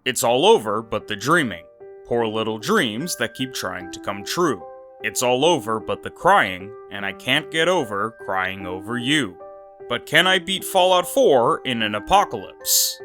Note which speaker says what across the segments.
Speaker 1: It's all over but the dreaming. Poor little dreams that keep trying to come true. It's all over but the crying, and I can't get over crying over you. But can I beat Fallout 4 in an apocalypse?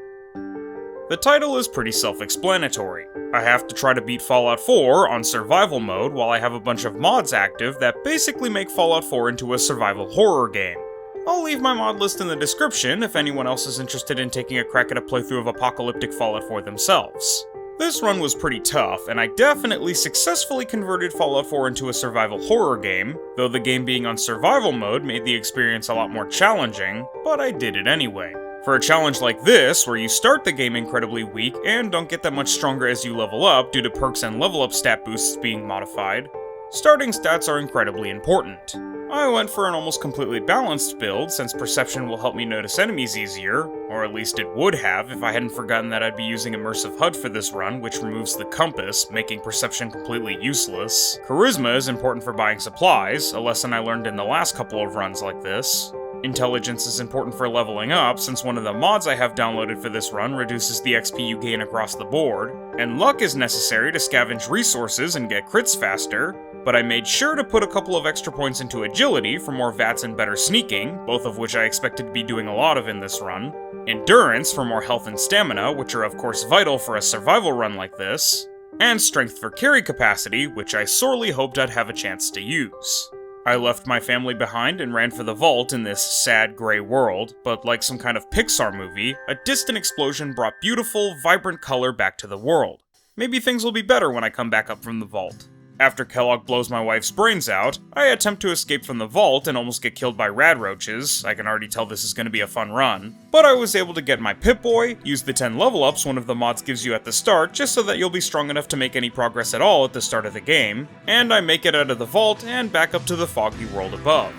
Speaker 1: The title is pretty self-explanatory. I have to try to beat Fallout 4 on survival mode while I have a bunch of mods active that basically make Fallout 4 into a survival horror game. I'll leave my mod list in the description if anyone else is interested in taking a crack at a playthrough of apocalyptic Fallout 4 themselves. This run was pretty tough, and I definitely successfully converted Fallout 4 into a survival horror game, though the game being on survival mode made the experience a lot more challenging, but I did it anyway. For a challenge like this, where you start the game incredibly weak and don't get that much stronger as you level up due to perks and level up stat boosts being modified, starting stats are incredibly important. I went for an almost completely balanced build, since perception will help me notice enemies easier, or at least it would have if I hadn't forgotten that I'd be using Immersive HUD for this run, which removes the compass, making perception completely useless. Charisma is important for buying supplies, a lesson I learned in the last couple of runs like this. Intelligence is important for leveling up, since one of the mods I have downloaded for this run reduces the XP you gain across the board, and luck is necessary to scavenge resources and get crits faster, but I made sure to put a couple of extra points into agility for more VATs and better sneaking, both of which I expected to be doing a lot of in this run, endurance for more health and stamina, which are of course vital for a survival run like this, and strength for carry capacity, which I sorely hoped I'd have a chance to use. I left my family behind and ran for the vault in this sad, gray world, but like some kind of Pixar movie, a distant explosion brought beautiful, vibrant color back to the world. Maybe things will be better when I come back up from the vault. After Kellogg blows my wife's brains out, I attempt to escape from the vault and almost get killed by rad roaches. I can already tell this is going to be a fun run. But I was able to get my Pip-Boy, use the 10 level ups one of the mods gives you at the start just so that you'll be strong enough to make any progress at all at the start of the game, and I make it out of the vault and back up to the foggy world above.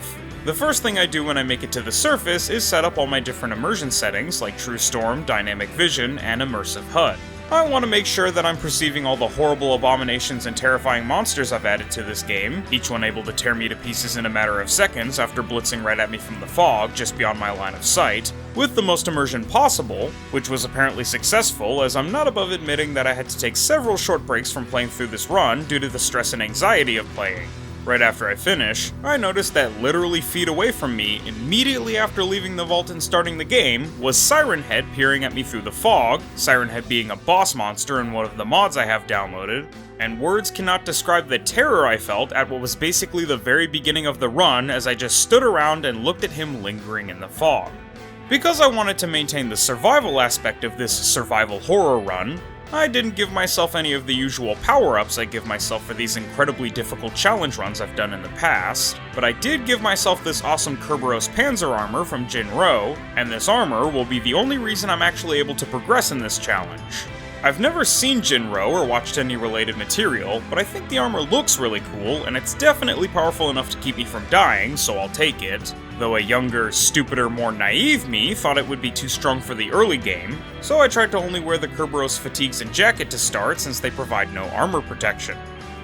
Speaker 1: The first thing I do when I make it to the surface is set up all my different immersion settings like True Storm, Dynamic Vision, and Immersive HUD. I want to make sure that I'm perceiving all the horrible abominations and terrifying monsters I've added to this game, each one able to tear me to pieces in a matter of seconds after blitzing right at me from the fog just beyond my line of sight, with the most immersion possible, which was apparently successful as I'm not above admitting that I had to take several short breaks from playing through this run due to the stress and anxiety of playing. Right after I finish, I noticed that literally feet away from me, immediately after leaving the vault and starting the game, was Siren Head peering at me through the fog, Siren Head being a boss monster in one of the mods I have downloaded, and words cannot describe the terror I felt at what was basically the very beginning of the run as I just stood around and looked at him lingering in the fog. Because I wanted to maintain the survival aspect of this survival horror run, I didn't give myself any of the usual power-ups I give myself for these incredibly difficult challenge runs I've done in the past, but I did give myself this awesome Kerberos Panzer armor from Jin-Roh, and this armor will be the only reason I'm actually able to progress in this challenge. I've never seen Jin-Roh or watched any related material, but I think the armor looks really cool, and it's definitely powerful enough to keep me from dying, so I'll take it. Though a younger, stupider, more naive me thought it would be too strong for the early game, so I tried to only wear the Kerberos fatigues and jacket to start since they provide no armor protection.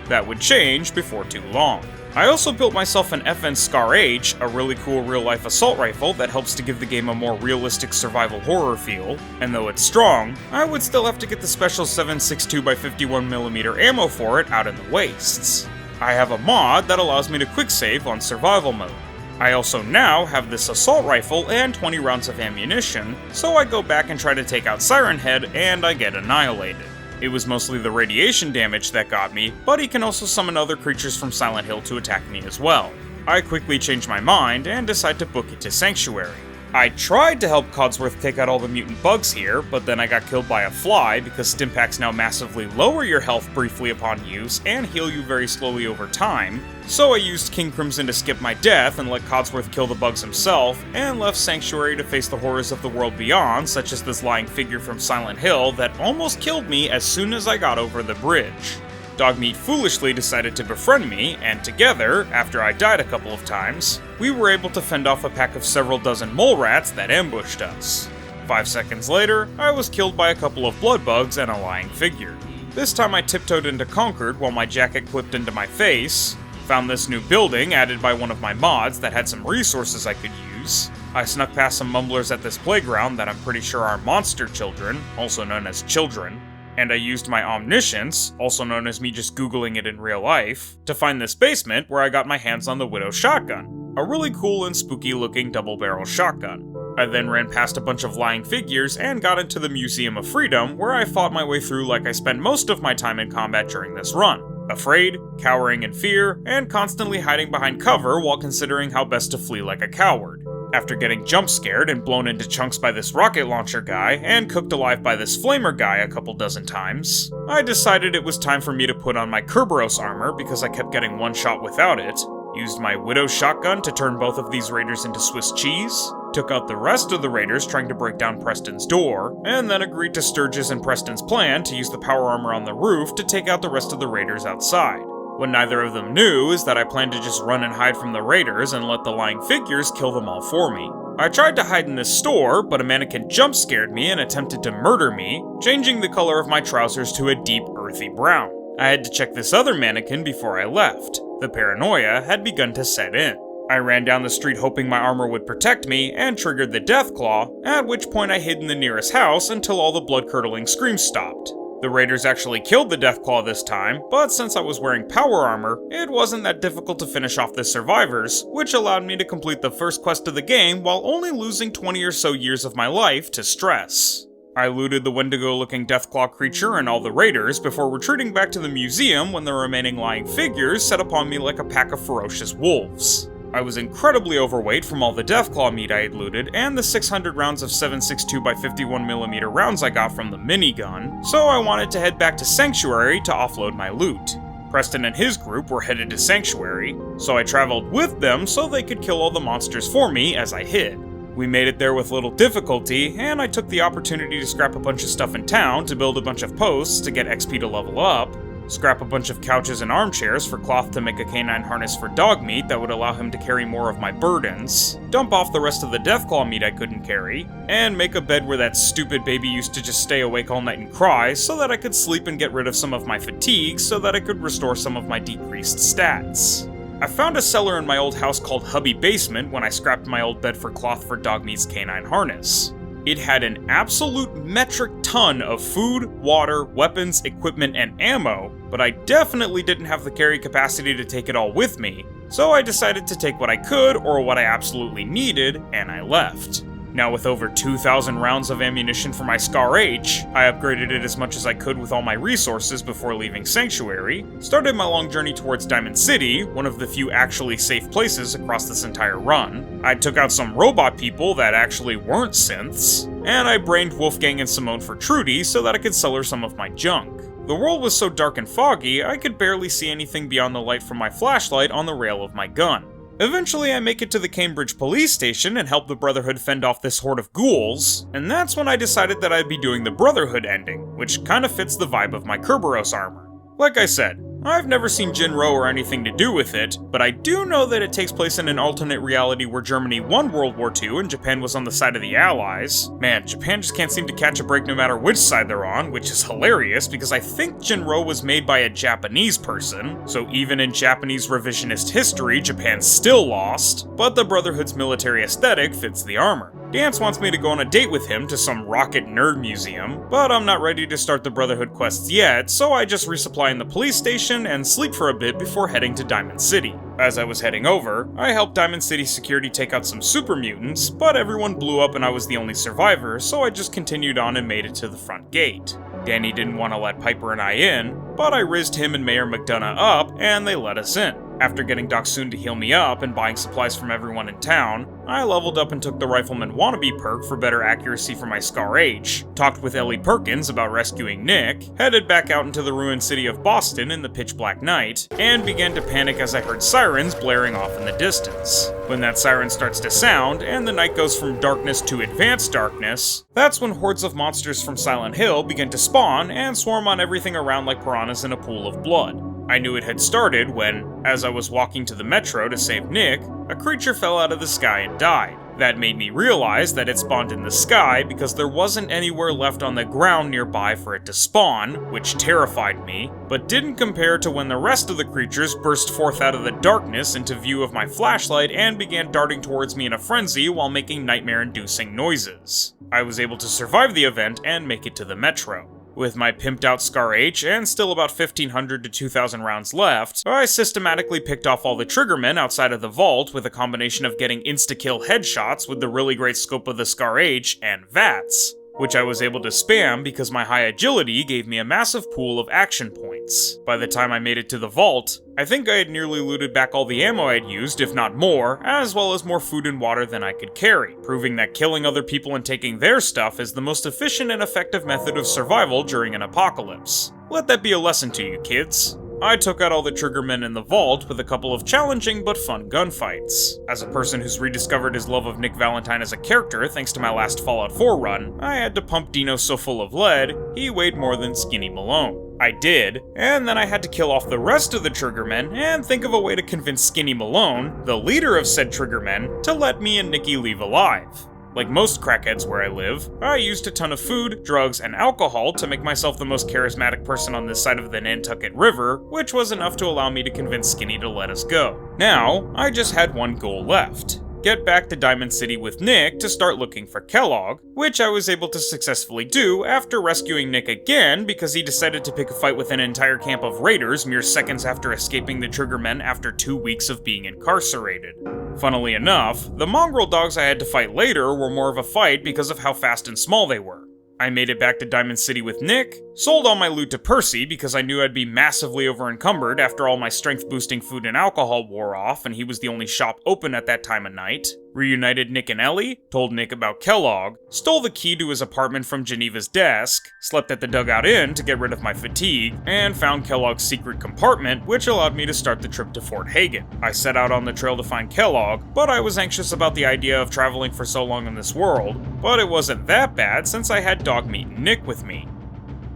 Speaker 1: That would change before too long. I also built myself an FN Scar H, a really cool real-life assault rifle that helps to give the game a more realistic survival horror feel, and though it's strong, I would still have to get the special 7.62x51mm ammo for it out in the wastes. I have a mod that allows me to quick save on survival mode. I also now have this assault rifle and 20 rounds of ammunition, so I go back and try to take out Siren Head and I get annihilated. It was mostly the radiation damage that got me, but he can also summon other creatures from Silent Hill to attack me as well. I quickly change my mind and decide to book it to Sanctuary. I tried to help Codsworth take out all the mutant bugs here, but then I got killed by a fly because Stimpaks now massively lower your health briefly upon use and heal you very slowly over time, so I used King Crimson to skip my death and let Codsworth kill the bugs himself, and left Sanctuary to face the horrors of the world beyond, such as this lying figure from Silent Hill that almost killed me as soon as I got over the bridge. Dogmeat foolishly decided to befriend me, and together, after I died a couple of times, we were able to fend off a pack of several dozen mole rats that ambushed us. 5 seconds later, I was killed by a couple of blood bugs and a lying figure. This time I tiptoed into Concord while my jacket clipped into my face, found this new building added by one of my mods that had some resources I could use. I snuck past some mumblers at this playground that I'm pretty sure are monster children, also known as children, and I used my omniscience, also known as me just googling it in real life, to find this basement where I got my hands on the Widow's shotgun, a really cool and spooky looking double-barrel shotgun. I then ran past a bunch of lying figures and got into the Museum of Freedom, where I fought my way through like I spend most of my time in combat during this run. Afraid, cowering in fear, and constantly hiding behind cover while considering how best to flee like a coward. After getting jump scared and blown into chunks by this rocket launcher guy, and cooked alive by this flamer guy a couple dozen times, I decided it was time for me to put on my Kerberos armor because I kept getting one shot without it, used my Widow's shotgun to turn both of these raiders into Swiss cheese, took out the rest of the raiders trying to break down Preston's door, and then agreed to Sturgis and Preston's plan to use the power armor on the roof to take out the rest of the raiders outside. What neither of them knew is that I planned to just run and hide from the raiders and let the lying figures kill them all for me. I tried to hide in this store, but a mannequin jump scared me and attempted to murder me, changing the color of my trousers to a deep earthy brown. I had to check this other mannequin before I left. The paranoia had begun to set in. I ran down the street hoping my armor would protect me and triggered the death claw, at which point I hid in the nearest house until all the blood-curdling screams stopped. The raiders actually killed the Deathclaw this time, but since I was wearing power armor, it wasn't that difficult to finish off the survivors, which allowed me to complete the first quest of the game while only losing 20 or so years of my life to stress. I looted the Wendigo-looking Deathclaw creature and all the raiders before retreating back to the museum when the remaining lying figures set upon me like a pack of ferocious wolves. I was incredibly overweight from all the Deathclaw meat I had looted and the 600 rounds of 7.62x51mm rounds I got from the minigun, so I wanted to head back to Sanctuary to offload my loot. Preston and his group were headed to Sanctuary, so I traveled with them so they could kill all the monsters for me as I hid. We made it there with little difficulty, and I took the opportunity to scrap a bunch of stuff in town to build a bunch of posts to get XP to level up, scrap a bunch of couches and armchairs for Cloth to make a canine harness for dog meat that would allow him to carry more of my burdens, dump off the rest of the Deathclaw meat I couldn't carry, and make a bed where that stupid baby used to just stay awake all night and cry so that I could sleep and get rid of some of my fatigue so that I could restore some of my decreased stats. I found a cellar in my old house called Hubby Basement when I scrapped my old bed for Cloth for dog meat's canine harness. It had an absolute metric ton of food, water, weapons, equipment, and ammo, but I definitely didn't have the carry capacity to take it all with me, so I decided to take what I could or what I absolutely needed, and I left. Now with over 2,000 rounds of ammunition for my Scar H, I upgraded it as much as I could with all my resources before leaving Sanctuary, started my long journey towards Diamond City, one of the few actually safe places across this entire run. I took out some robot people that actually weren't synths, and I brained Wolfgang and Simone for Trudy so that I could sell her some of my junk. The world was so dark and foggy, I could barely see anything beyond the light from my flashlight on the rail of my gun. Eventually, I make it to the Cambridge police station and help the Brotherhood fend off this horde of ghouls, and that's when I decided that I'd be doing the Brotherhood ending, which kinda fits the vibe of my Kerberos armor. Like I said, I've never seen Jin-Roh or anything to do with it, but I do know that it takes place in an alternate reality where Germany won World War II and Japan was on the side of the Allies. Man, Japan just can't seem to catch a break no matter which side they're on, which is hilarious because I think Jin-Roh was made by a Japanese person, so even in Japanese revisionist history, Japan still lost, but the Brotherhood's military aesthetic fits the armor. Dance wants me to go on a date with him to some rocket nerd museum, but I'm not ready to start the Brotherhood quests yet, so I just resupply in the police station and sleep for a bit before heading to Diamond City. As I was heading over, I helped Diamond City security take out some super mutants, but everyone blew up and I was the only survivor, so I just continued on and made it to the front gate. Danny didn't want to let Piper and I in, but I rizzed him and Mayor McDonough up, and they let us in. After getting Doc Soon to heal me up and buying supplies from everyone in town, I leveled up and took the Rifleman Wannabe perk for better accuracy for my Scar H, talked with Ellie Perkins about rescuing Nick, headed back out into the ruined city of Boston in the pitch black night, and began to panic as I heard sirens blaring off in the distance. When that siren starts to sound, and the night goes from darkness to advanced darkness, that's when hordes of monsters from Silent Hill begin to spawn and swarm on everything around like piranhas in a pool of blood. I knew it had started when, as I was walking to the metro to save Nick, a creature fell out of the sky and died. That made me realize that it spawned in the sky because there wasn't anywhere left on the ground nearby for it to spawn, which terrified me, but didn't compare to when the rest of the creatures burst forth out of the darkness into view of my flashlight and began darting towards me in a frenzy while making nightmare-inducing noises. I was able to survive the event and make it to the metro. With my pimped out Scar H and still about 1,500 to 2,000 rounds left, I systematically picked off all the triggermen outside of the vault with a combination of getting insta-kill headshots with the really great scope of the Scar H and VATS, which I was able to spam because my high agility gave me a massive pool of action points. By the time I made it to the vault, I think I had nearly looted back all the ammo I'd used, if not more, as well as more food and water than I could carry, proving that killing other people and taking their stuff is the most efficient and effective method of survival during an apocalypse. Let that be a lesson to you, kids. I took out all the triggermen in the vault with a couple of challenging but fun gunfights. As a person who's rediscovered his love of Nick Valentine as a character thanks to my last Fallout 4 run, I had to pump Dino so full of lead, he weighed more than Skinny Malone. I did, and then I had to kill off the rest of the triggermen and think of a way to convince Skinny Malone, the leader of said triggermen, to let me and Nikki leave alive. Like most crackheads where I live, I used a ton of food, drugs, and alcohol to make myself the most charismatic person on this side of the Nantucket River, which was enough to allow me to convince Skinny to let us go. Now, I just had one goal left. Get back to Diamond City with Nick to start looking for Kellogg, which I was able to successfully do after rescuing Nick again because he decided to pick a fight with an entire camp of raiders mere seconds after escaping the triggermen after 2 weeks of being incarcerated. Funnily enough, the mongrel dogs I had to fight later were more of a fight because of how fast and small they were. I made it back to Diamond City with Nick, sold all my loot to Percy because I knew I'd be massively over-encumbered after all my strength-boosting food and alcohol wore off and he was the only shop open at that time of night, reunited Nick and Ellie, told Nick about Kellogg, stole the key to his apartment from Geneva's desk, slept at the Dugout Inn to get rid of my fatigue, and found Kellogg's secret compartment, which allowed me to start the trip to Fort Hagen. I set out on the trail to find Kellogg, but I was anxious about the idea of traveling for so long in this world, but it wasn't that bad since I had Dogmeat and Nick with me.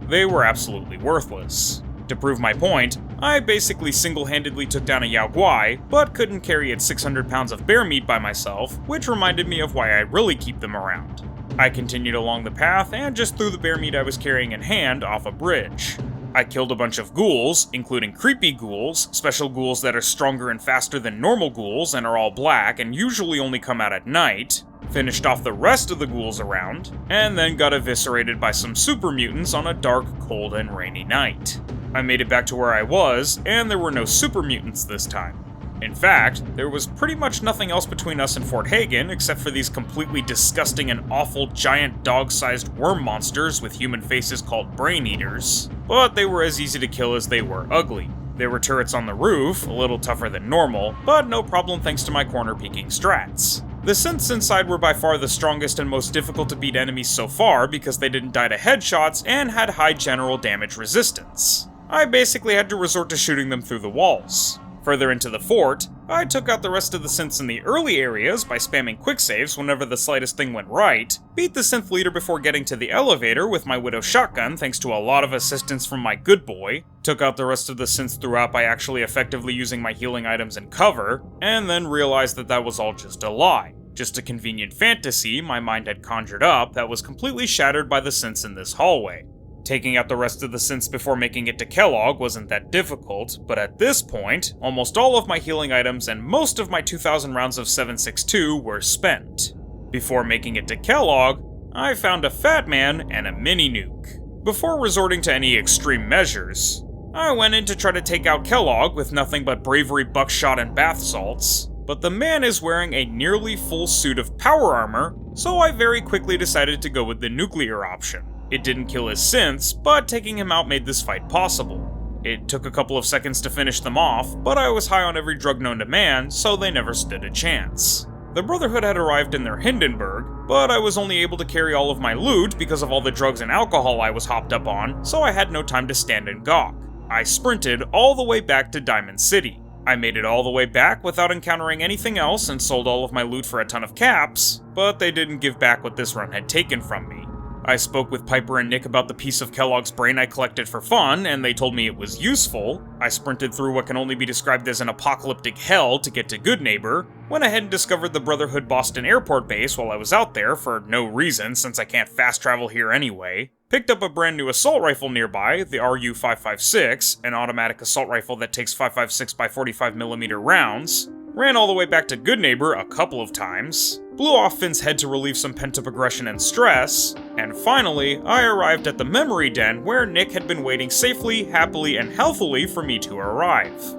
Speaker 1: They were absolutely worthless. To prove my point, I basically single-handedly took down a Yao Guai, but couldn't carry its 600 pounds of bear meat by myself, which reminded me of why I really keep them around. I continued along the path and just threw the bear meat I was carrying in hand off a bridge. I killed a bunch of ghouls, including creepy ghouls, special ghouls that are stronger and faster than normal ghouls and are all black and usually only come out at night, finished off the rest of the ghouls around, and then got eviscerated by some super mutants on a dark, cold, and rainy night. I made it back to where I was, and there were no super mutants this time. In fact, there was pretty much nothing else between us and Fort Hagen except for these completely disgusting and awful giant dog-sized worm monsters with human faces called Brain Eaters. But they were as easy to kill as they were ugly. There were turrets on the roof, a little tougher than normal, but no problem thanks to my corner-peeking strats. The synths inside were by far the strongest and most difficult to beat enemies so far because they didn't die to headshots and had high general damage resistance. I basically had to resort to shooting them through the walls. Further into the fort, I took out the rest of the synths in the early areas by spamming quick saves whenever the slightest thing went right, beat the synth leader before getting to the elevator with my Widow shotgun thanks to a lot of assistance from my good boy, took out the rest of the synths throughout by actually effectively using my healing items and cover, and then realized that that was all just a lie. Just a convenient fantasy my mind had conjured up that was completely shattered by the synths in this hallway. Taking out the rest of the synths before making it to Kellogg wasn't that difficult, but at this point, almost all of my healing items and most of my 2,000 rounds of 7.62 were spent. Before making it to Kellogg, I found a fat man and a mini nuke. Before resorting to any extreme measures, I went in to try to take out Kellogg with nothing but bravery, buckshot, and bath salts, but the man is wearing a nearly full suit of power armor, so I very quickly decided to go with the nuclear option. It didn't kill his synths, but taking him out made this fight possible. It took a couple of seconds to finish them off, but I was high on every drug known to man, so they never stood a chance. The Brotherhood had arrived in their Hindenburg, but I was only able to carry all of my loot because of all the drugs and alcohol I was hopped up on, so I had no time to stand and gawk. I sprinted all the way back to Diamond City. I made it all the way back without encountering anything else and sold all of my loot for a ton of caps, but they didn't give back what this run had taken from me. I spoke with Piper and Nick about the piece of Kellogg's brain I collected for fun, and they told me it was useful. I sprinted through what can only be described as an apocalyptic hell to get to Good Neighbor, went ahead and discovered the Brotherhood Boston Airport base while I was out there for no reason since I can't fast travel here anyway, picked up a brand new assault rifle nearby, the RU-556, an automatic assault rifle that takes 5.56 by 45mm rounds, ran all the way back to Goodneighbor a couple of times, blew off Finn's head to relieve some pent-up aggression and stress, and finally, I arrived at the memory den where Nick had been waiting safely, happily, and healthily for me to arrive.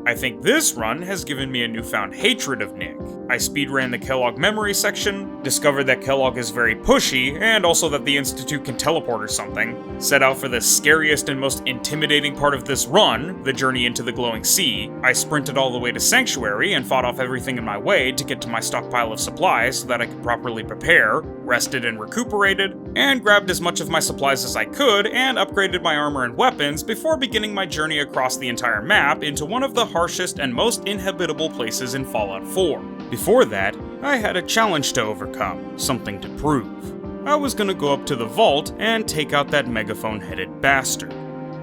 Speaker 1: I think this run has given me a newfound hatred of Nick. I speedran the Kellogg memory section, discovered that Kellogg is very pushy, and also that the Institute can teleport or something, set out for the scariest and most intimidating part of this run, the journey into the glowing sea. I sprinted all the way to Sanctuary and fought off everything in my way to get to my stockpile of supplies so that I could properly prepare, rested and recuperated, and grabbed as much of my supplies as I could and upgraded my armor and weapons before beginning my journey across the entire map into one of the harshest and most inhabitable places in Fallout 4. Before that, I had a challenge to overcome, something to prove. I was gonna go up to the vault and take out that megaphone-headed bastard.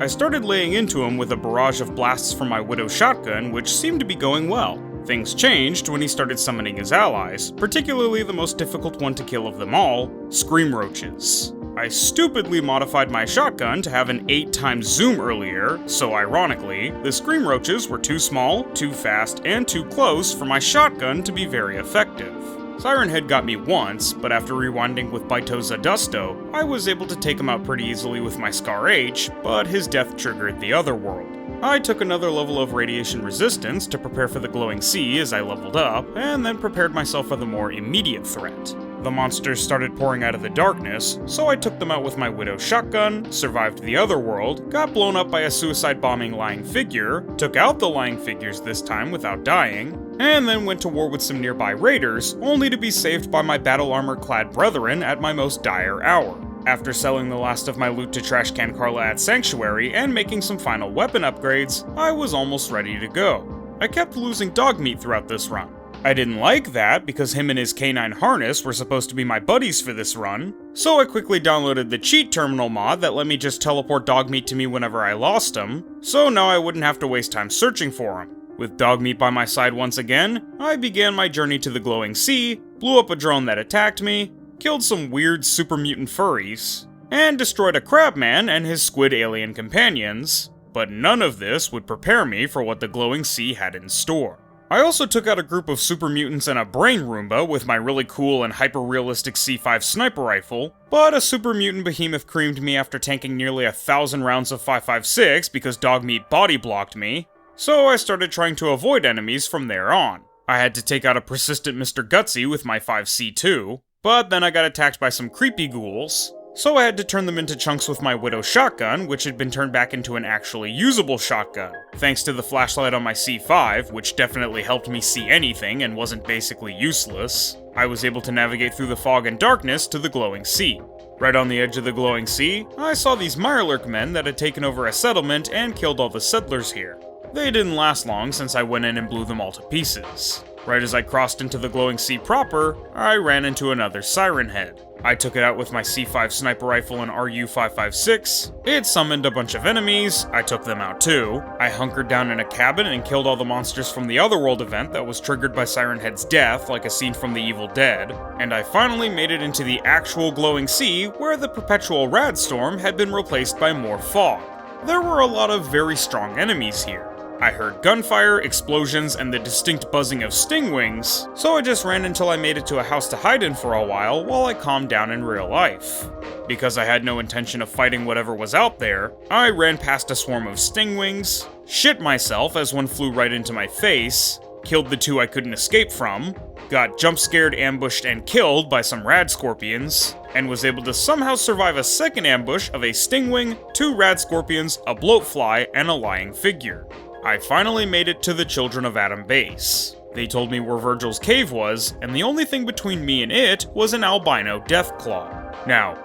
Speaker 1: I started laying into him with a barrage of blasts from my Widow shotgun, which seemed to be going well. Things changed when he started summoning his allies, particularly the most difficult one to kill of them all, Scream Roaches. I stupidly modified my shotgun to have an 8x zoom earlier, so ironically, the Scream Roaches were too small, too fast, and too close for my shotgun to be very effective. Siren Head got me once, but after rewinding with Baito Zadusto, I was able to take him out pretty easily with my Scar H, but his death triggered the other world. I took another level of radiation resistance to prepare for the glowing sea as I leveled up, and then prepared myself for the more immediate threat. The monsters started pouring out of the darkness, so I took them out with my Widow shotgun, survived the other world, got blown up by a suicide-bombing lying figure, took out the lying figures this time without dying, and then went to war with some nearby raiders, only to be saved by my battle armor-clad brethren at my most dire hour. After selling the last of my loot to Trashcan Carla at Sanctuary and making some final weapon upgrades, I was almost ready to go. I kept losing Dogmeat throughout this run. I didn't like that because him and his canine harness were supposed to be my buddies for this run, so I quickly downloaded the cheat terminal mod that let me just teleport Dogmeat to me whenever I lost him, so now I wouldn't have to waste time searching for him. With Dogmeat by my side once again, I began my journey to the glowing sea, blew up a drone that attacked me, killed some weird super mutant furries, and destroyed a crabman and his squid alien companions, but none of this would prepare me for what the glowing sea had in store. I also took out a group of super mutants and a brain Roomba with my really cool and hyper-realistic C5 sniper rifle, but a super mutant behemoth creamed me after tanking nearly 1,000 rounds of 5.56 because Dogmeat body blocked me, so I started trying to avoid enemies from there on. I had to take out a persistent Mr. Gutsy with my 5C2, but then I got attacked by some creepy ghouls, so I had to turn them into chunks with my Widow shotgun, which had been turned back into an actually usable shotgun. Thanks to the flashlight on my C5, which definitely helped me see anything and wasn't basically useless, I was able to navigate through the fog and darkness to the glowing sea. Right on the edge of the glowing sea, I saw these Mirelurk men that had taken over a settlement and killed all the settlers here. They didn't last long since I went in and blew them all to pieces. Right as I crossed into the glowing sea proper, I ran into another Siren Head. I took it out with my C5 sniper rifle and RU-556. It summoned a bunch of enemies, I took them out too. I hunkered down in a cabin and killed all the monsters from the Otherworld event that was triggered by Siren Head's death, like a scene from The Evil Dead. And I finally made it into the actual glowing sea, where the perpetual radstorm had been replaced by more fog. There were a lot of very strong enemies here. I heard gunfire, explosions, and the distinct buzzing of stingwings, so I just ran until I made it to a house to hide in for a while I calmed down in real life. Because I had no intention of fighting whatever was out there, I ran past a swarm of stingwings, shit myself as one flew right into my face, killed the two I couldn't escape from, got jump scared, ambushed, and killed by some rad scorpions, and was able to somehow survive a second ambush of a stingwing, 2 rad scorpions, a bloatfly, and a lying figure. I finally made it to the Children of Adam base. They told me where Virgil's cave was, and the only thing between me and it was an albino Deathclaw. Now,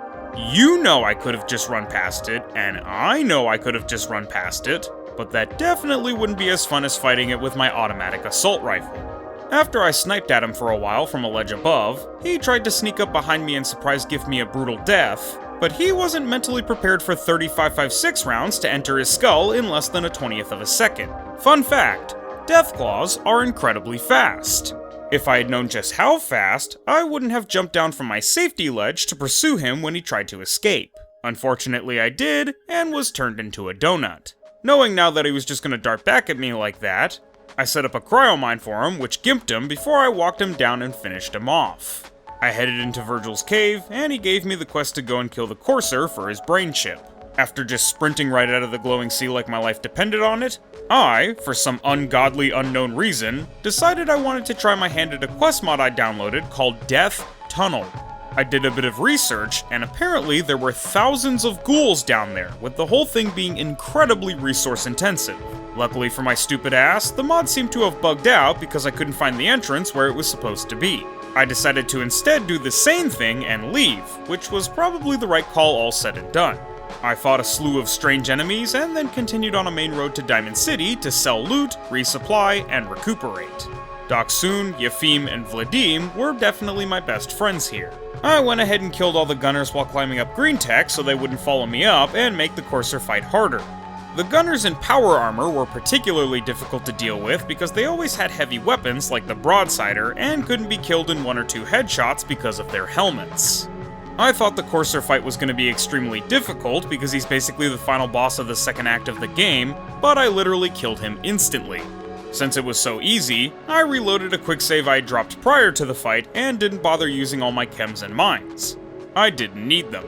Speaker 1: you know I could have just run past it, and I know I could have just run past it, but that definitely wouldn't be as fun as fighting it with my automatic assault rifle. After I sniped at him for a while from a ledge above, he tried to sneak up behind me and surprise gift me a brutal death, but he wasn't mentally prepared for 35.56 rounds to enter his skull in less than a 20th of a second. Fun fact, Deathclaws are incredibly fast. If I had known just how fast, I wouldn't have jumped down from my safety ledge to pursue him when he tried to escape. Unfortunately I did, and was turned into a donut. Knowing now that he was just gonna dart back at me like that, I set up a cryomine for him, which gimped him before I walked him down and finished him off. I headed into Virgil's cave, and he gave me the quest to go and kill the Courser for his brain chip. After just sprinting right out of the glowing sea like my life depended on it, I, for some ungodly unknown reason, decided I wanted to try my hand at a quest mod I downloaded called Death Tunnel. I did a bit of research, and apparently there were thousands of ghouls down there, with the whole thing being incredibly resource intensive. Luckily for my stupid ass, the mod seemed to have bugged out because I couldn't find the entrance where it was supposed to be. I decided to instead do the same thing and leave, which was probably the right call all said and done. I fought a slew of strange enemies and then continued on a main road to Diamond City to sell loot, resupply, and recuperate. Doksun, Yefim, and Vladim were definitely my best friends here. I went ahead and killed all the gunners while climbing up green tech so they wouldn't follow me up and make the Courser fight harder. The gunners in power armor were particularly difficult to deal with because they always had heavy weapons like the broadsider and couldn't be killed in 1 or 2 headshots because of their helmets. I thought the Courser fight was going to be extremely difficult because he's basically the final boss of the second act of the game, but I literally killed him instantly. Since it was so easy, I reloaded a quick save I had dropped prior to the fight and didn't bother using all my chems and mines. I didn't need them.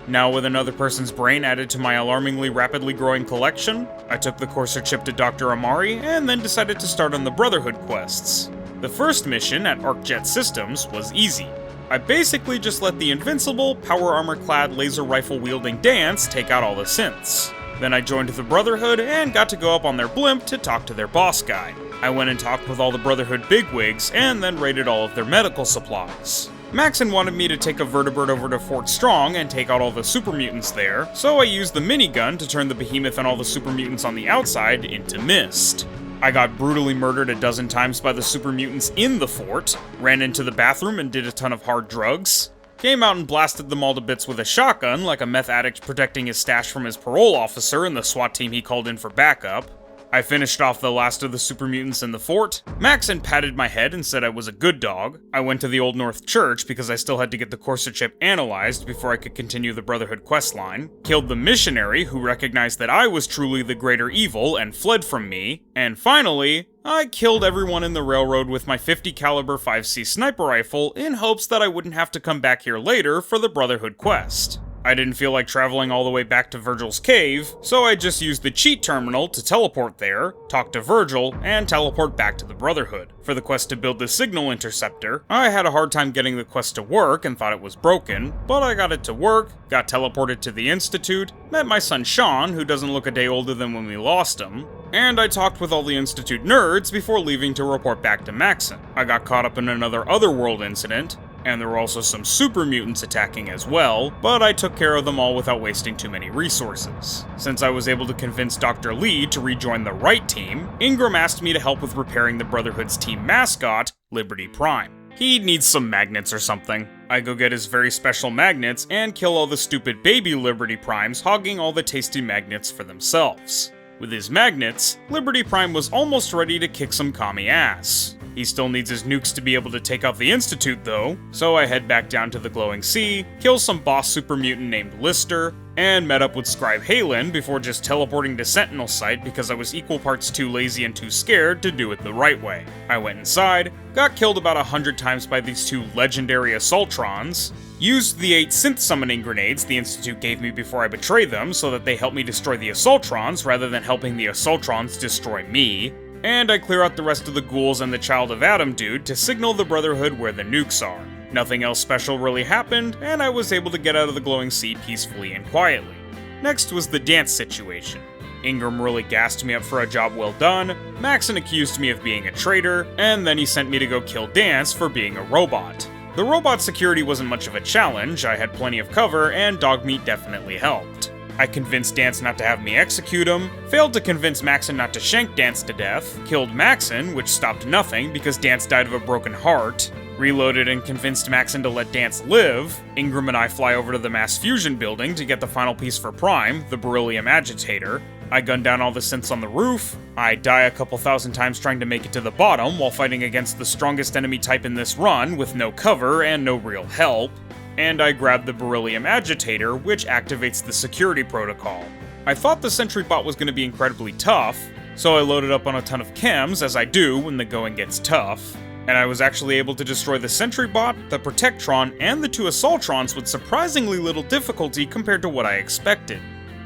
Speaker 1: Now with another person's brain added to my alarmingly rapidly growing collection, I took the Courser chip to Dr. Amari and then decided to start on the Brotherhood quests. The first mission at ArcJet Systems was easy. I basically just let the invincible, power armor-clad, laser rifle-wielding Dance take out all the synths. Then I joined the Brotherhood and got to go up on their blimp to talk to their boss guy. I went and talked with all the Brotherhood bigwigs and then raided all of their medical supplies. Maxon wanted me to take a vertibird over to Fort Strong and take out all the super mutants there, so I used the minigun to turn the behemoth and all the super mutants on the outside into mist. I got brutally murdered a dozen times by the super mutants in the fort, ran into the bathroom and did a ton of hard drugs, came out and blasted them all to bits with a shotgun like a meth addict protecting his stash from his parole officer and the SWAT team he called in for backup. I finished off the last of the super mutants in the fort. Maxon patted my head and said I was a good dog. I went to the Old North Church because I still had to get the Courser chip analyzed before I could continue the Brotherhood questline. Killed the missionary who recognized that I was truly the greater evil and fled from me. And finally, I killed everyone in the railroad with my 50 caliber 5C sniper rifle in hopes that I wouldn't have to come back here later for the Brotherhood quest. I didn't feel like traveling all the way back to Virgil's cave, so I just used the cheat terminal to teleport there, talk to Virgil, and teleport back to the Brotherhood. For the quest to build the signal interceptor, I had a hard time getting the quest to work and thought it was broken, but I got it to work, got teleported to the Institute, met my son Sean, who doesn't look a day older than when we lost him, and I talked with all the Institute nerds before leaving to report back to Maxon. I got caught up in another Otherworld incident, and there were also some super mutants attacking as well, but I took care of them all without wasting too many resources. Since I was able to convince Dr. Lee to rejoin the right team, Ingram asked me to help with repairing the Brotherhood's team mascot, Liberty Prime. He needs some magnets or something. I go get his very special magnets and kill all the stupid baby Liberty Primes hogging all the tasty magnets for themselves. With his magnets, Liberty Prime was almost ready to kick some commie ass. He still needs his nukes to be able to take out the Institute though, so I head back down to the glowing sea, kill some boss super mutant named Lister, and met up with Scribe Halen before just teleporting to Sentinel Site because I was equal parts too lazy and too scared to do it the right way. I went inside, got killed about 100 times by these 2 legendary Assaultrons, used the 8 synth summoning grenades the Institute gave me before I betrayed them so that they help me destroy the Assaultrons rather than helping the Assaultrons destroy me, and I clear out the rest of the ghouls and the Child of Adam dude to signal the Brotherhood where the nukes are. Nothing else special really happened, and I was able to get out of the glowing sea peacefully and quietly. Next was the dance situation. Ingram really gassed me up for a job well done, Maxon accused me of being a traitor, and then he sent me to go kill Dance for being a robot. The robot security wasn't much of a challenge, I had plenty of cover, and dog meat definitely helped. I convinced Dance not to have me execute him, failed to convince Maxon not to shank Dance to death, killed Maxon, which stopped nothing because Dance died of a broken heart, reloaded and convinced Maxon to let Dance live. Ingram and I fly over to the mass fusion building to get the final piece for Prime, the beryllium agitator. I gun down all the synths on the roof, I die a couple thousand times trying to make it to the bottom while fighting against the strongest enemy type in this run with no cover and no real help, and I grab the beryllium agitator, which activates the security protocol. I thought the sentry bot was going to be incredibly tough, So I loaded up on a ton of chems, as I do when the going gets tough, and I was actually able to destroy the Sentry Bot, the Protectron, and the 2 Assaultrons with surprisingly little difficulty compared to what I expected.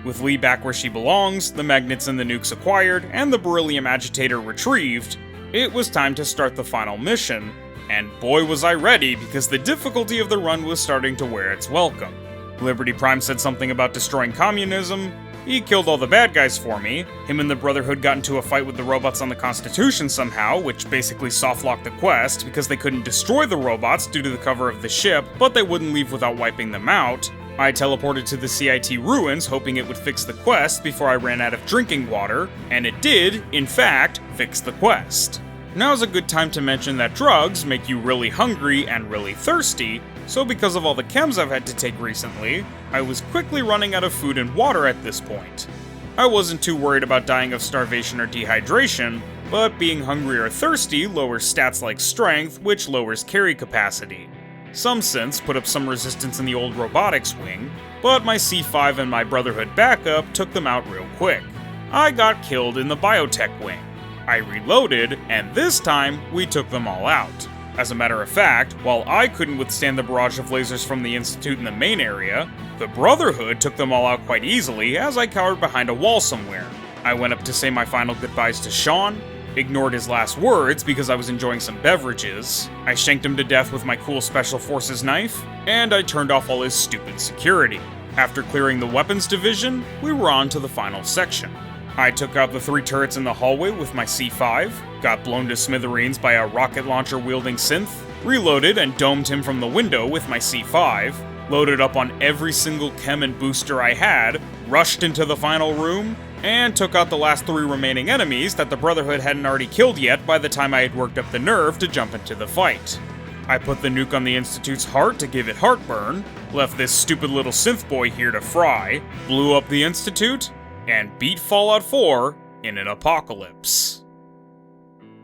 Speaker 1: With Lee back where she belongs, the magnets and the nukes acquired, and the beryllium agitator retrieved, it was time to start the final mission, and boy was I ready because the difficulty of the run was starting to wear its welcome. Liberty Prime said something about destroying communism. He killed all the bad guys for me. Him and the Brotherhood got into a fight with the robots on the Constitution somehow, which basically softlocked the quest because they couldn't destroy the robots due to the cover of the ship, but they wouldn't leave without wiping them out. I teleported to the CIT ruins hoping it would fix the quest before I ran out of drinking water, and it did, in fact, fix the quest. Now's a good time to mention that drugs make you really hungry and really thirsty, so because of all the chems I've had to take recently, I was quickly running out of food and water at this point. I wasn't too worried about dying of starvation or dehydration, but being hungry or thirsty lowers stats like strength, which lowers carry capacity. Some synths put up some resistance in the old robotics wing, but my C5 and my Brotherhood backup took them out real quick. I got killed in the biotech wing. I reloaded, and this time, we took them all out. As a matter of fact, while I couldn't withstand the barrage of lasers from the Institute in the main area, the Brotherhood took them all out quite easily as I cowered behind a wall somewhere. I went up to say my final goodbyes to Sean, ignored his last words because I was enjoying some beverages, I shanked him to death with my cool Special Forces knife, and I turned off all his stupid security. After clearing the weapons division, we were on to the final section. I took out the 3 turrets in the hallway with my C5, got blown to smithereens by a rocket launcher wielding synth, reloaded and domed him from the window with my C5, loaded up on every single chem and booster I had, rushed into the final room, and took out the last 3 remaining enemies that the Brotherhood hadn't already killed yet by the time I had worked up the nerve to jump into the fight. I put the nuke on the Institute's heart to give it heartburn, left this stupid little synth boy here to fry, blew up the Institute, and beat Fallout 4 in an apocalypse.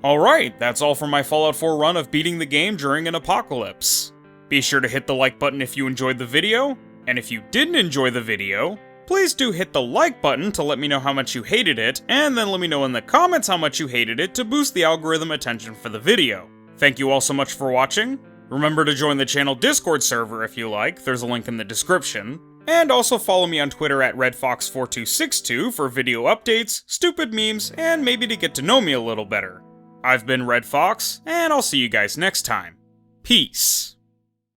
Speaker 1: Alright, that's all from my Fallout 4 run of beating the game during an apocalypse. Be sure to hit the like button if you enjoyed the video, and if you didn't enjoy the video, please do hit the like button to let me know how much you hated it, and then let me know in the comments how much you hated it to boost the algorithm attention for the video. Thank you all so much for watching. Remember to join the channel Discord server if you like, there's a link in the description. And also follow me on Twitter at RedFox4262 for video updates, stupid memes, and maybe to get to know me a little better. I've been Red Fox, and I'll see you guys next time. Peace.